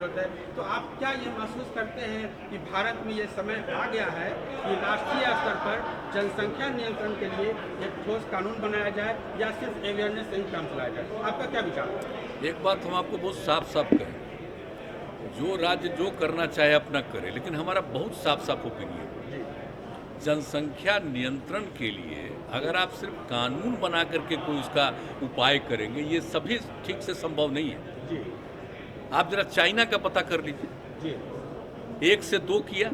है। तो आप क्या ये महसूस करते हैं कि भारत में ये समय आ गया है कि राष्ट्रीय स्तर पर जनसंख्या नियंत्रण के लिए एक ठोस कानून बनाया जाए या सिर्फ अवेयरनेस से ही काम चलाया जाए? आपका क्या विचार है? एक बात हम आपको बहुत साफ साफ कहें, जो राज्य जो करना चाहे अपना करे, लेकिन हमारा बहुत साफ साफ ओपिनियन, जी जनसंख्या नियंत्रण के लिए अगर आप सिर्फ कानून बना करके कोई उसका उपाय करेंगे, ये सभी ठीक से संभव नहीं है। जी आप जरा चाइना का पता कर लीजिए, जी 1 से 2 किया,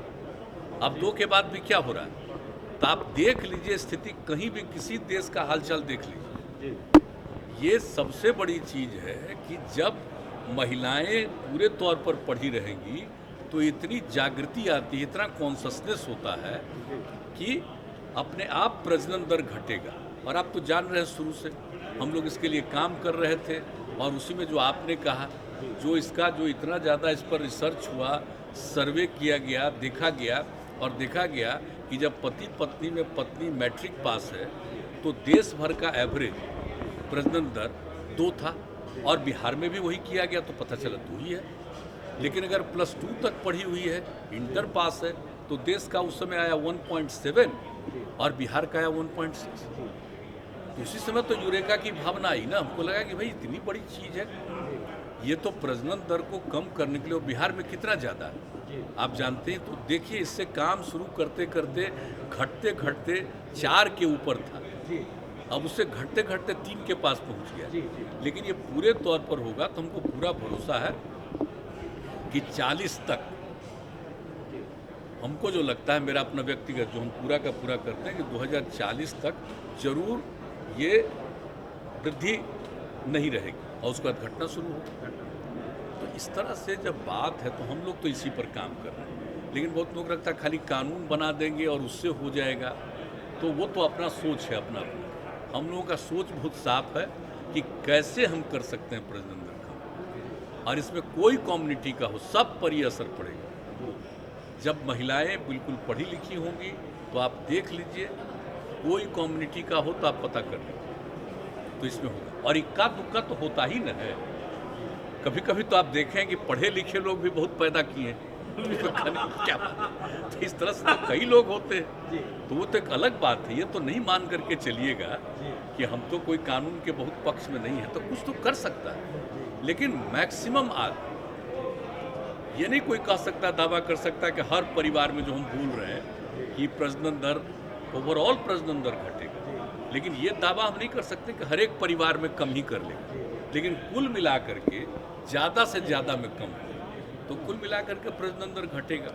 अब 2 के बाद भी क्या हो रहा है। तो आप देख लीजिए स्थिति, कहीं भी किसी देश का हालचाल देख लीजिए। जी ये सबसे बड़ी चीज़ है कि जब महिलाएं पूरे तौर पर पढ़ी रहेंगी तो इतनी जागृति आती है, इतना कॉन्शसनेस होता है कि अपने आप प्रजनन दर घटेगा। और आप तो जान रहे हैं, शुरू से हम लोग इसके लिए काम कर रहे थे, और उसी में जो आपने कहा, जो इसका जो इतना ज़्यादा इस पर रिसर्च हुआ, सर्वे किया गया, देखा गया, और देखा गया कि जब पति पत्नी में पत्नी मैट्रिक पास है तो देश भर का एवरेज प्रजनन दर 2 था, और बिहार में भी वही किया गया, तो पता चला 2 ही है। लेकिन अगर +2 तक पढ़ी हुई है, इंटर पास है, तो देश का उस समय आया 1.7 और बिहार का आया 1.6। तो उसी समय तो यूरेका की भावना आई ना, हमको लगा कि भाई इतनी बड़ी चीज़ है, ये तो प्रजनन दर को कम करने के लिए। बिहार में कितना ज़्यादा है आप जानते हैं। तो देखिए, इससे काम शुरू करते करते घटते घटते 4 के ऊपर था, अब उससे घटते घटते 3 के पास पहुंच गया। लेकिन ये पूरे तौर पर होगा तो हमको पूरा भरोसा है कि 40 तक, हमको जो लगता है, मेरा अपना व्यक्तिगत जो हम पूरा का पूरा करते हैं कि 2040 तक जरूर ये वृद्धि नहीं रहेगी और उसके बाद घटना शुरू होगी। तो इस तरह से जब बात है तो हम लोग तो इसी पर काम कर रहे हैं। लेकिन बहुत लोग रखता है खाली कानून बना देंगे और उससे हो जाएगा, तो वो तो अपना सोच है अपना अपना। हम लोगों का सोच बहुत साफ है कि कैसे हम कर सकते हैं प्रजनन दर कम, और इसमें कोई कम्युनिटी का हो, सब पर ही असर पड़ेगा। जब महिलाएं बिल्कुल पढ़ी लिखी होंगी तो आप देख लीजिए, कोई कम्युनिटी का हो तो आप पता कर लीजिए, तो इसमें होगा। और इक्का दुक्का तो होता ही न है, कभी कभी तो आप देखें कि पढ़े लिखे लोग भी बहुत पैदा किए हैं क्या तो इस तरह से तो कई लोग होते हैं, तो वो तो एक अलग बात है। ये तो नहीं मान करके चलिएगा कि हम तो कोई कानून के बहुत पक्ष में नहीं है, तो कुछ तो कर सकता है। लेकिन मैक्सिमम ये नहीं कोई कह सकता, दावा कर सकता कि हर परिवार में जो हम बोल रहे हैं कि प्रजनन दर, ओवरऑल प्रजनन दर घटेगा, लेकिन ये दावा हम नहीं कर सकते कि हर एक परिवार में कम ही कर लेगा। लेकिन कुल मिला करके ज़्यादा से ज़्यादा में कम हो, तो कुल मिला करके प्रजनन दर घटेगा।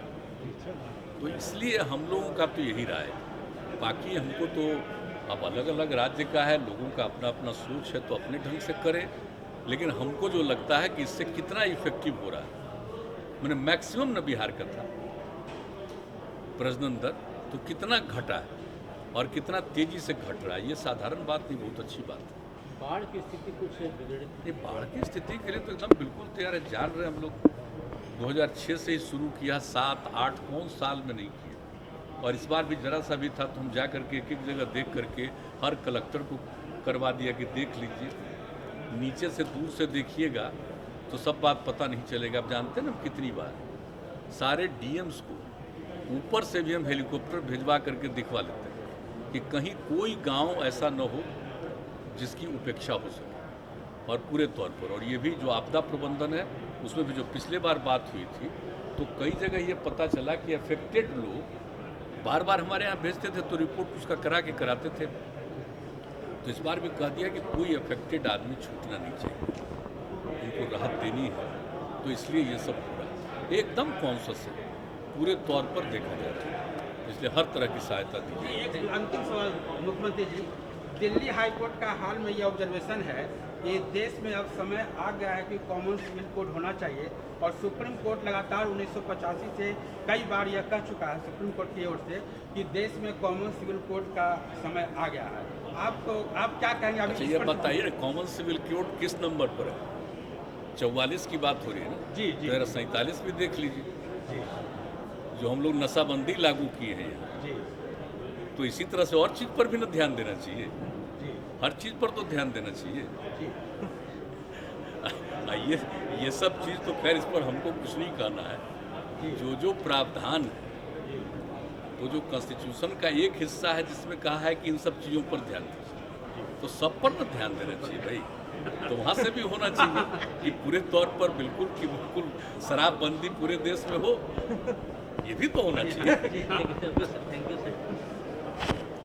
तो इसलिए हम लोगों का तो यही राय है। बाकी हमको तो अब अलग अलग राज्य का है, लोगों का अपना अपना सोच है, तो अपने ढंग से करें। लेकिन हमको जो लगता है कि इससे कितना इफेक्टिव हो रहा है, मैंने मैक्सिमम न बिहार का था प्रजनन दर, तो कितना घटा है और कितना तेजी से घट रहा है, ये साधारण बात नहीं, बहुत अच्छी बात है। बाढ़ की स्थिति कुछ बिगड़ी? ये बाढ़ की स्थिति के लिए तो एकदम बिल्कुल तैयार है। जान रहे हम लोग 2006 से ही शुरू किया, 7-8 कौन साल में नहीं किया। और इस बार भी जरा सा भी था तो हम जा करके एक एक जगह देख करके हर कलेक्टर को करवा दिया कि देख लीजिए, नीचे से दूर से देखिएगा तो सब बात पता नहीं चलेगा। आप जानते हैं ना, कितनी बार सारे डीएम्स को ऊपर से भी हम हेलीकॉप्टर भिजवा करके दिखवा लेते हैं कि कहीं कोई गांव ऐसा न हो जिसकी उपेक्षा हो सके, और पूरे तौर पर। और ये भी जो आपदा प्रबंधन है, उसमें भी जो पिछले बार बात हुई थी, तो कई जगह ये पता चला कि अफेक्टेड लोग बार बार हमारे यहाँ भेजते थे तो रिपोर्ट उसका करा के कराते थे। तो इस बार भी कह दिया कि कोई अफेक्टेड आदमी छूटना नहीं चाहिए, उनको राहत देनी है। तो इसलिए ये सब हो रहा है, एकदम कॉन्शस है, पूरे तौर पर देखा जाता है, इसलिए हर तरह की सहायता दी जाए। एक अंतिम सवाल मुख्यमंत्री जी, दिल्ली हाई कोर्ट का हाल में ये ऑब्जर्वेशन है कि देश में अब समय आ गया है कि कॉमन सिविल कोड होना चाहिए, और सुप्रीम कोर्ट लगातार 1985 से कई बार यह कह चुका है सुप्रीम कोर्ट की ओर से कि देश में कॉमन सिविल कोड का समय आ गया है। आप क्या कहेंगे? अच्छा, ये बताइए ना, कॉमन सिविल कोड किस नंबर पर है? 44 की बात हो रही है ना? जी जी। 47 भी देख लीजिए, जी जो हम लोग नशाबंदी लागू किए हैं यहाँ, जी तो इसी तरह से और चीज़ पर भी ना ध्यान देना चाहिए, जी हर चीज़ पर तो ध्यान देना चाहिए। जी ये सब चीज़ तो खैर इस पर हमको कुछ नहीं कहना है। जो प्रावधान है वो जो कॉन्स्टिट्यूशन का एक हिस्सा है जिसमें कहा है कि इन सब चीज़ों पर ध्यान दीजिए, तो सब पर ना ध्यान देना चाहिए भाई। तो वहाँ से भी होना चाहिए कि पूरे तौर पर बिल्कुल शराबबंदी पूरे देश में हो, ये भी तो होना चाहिए। Thank you sir.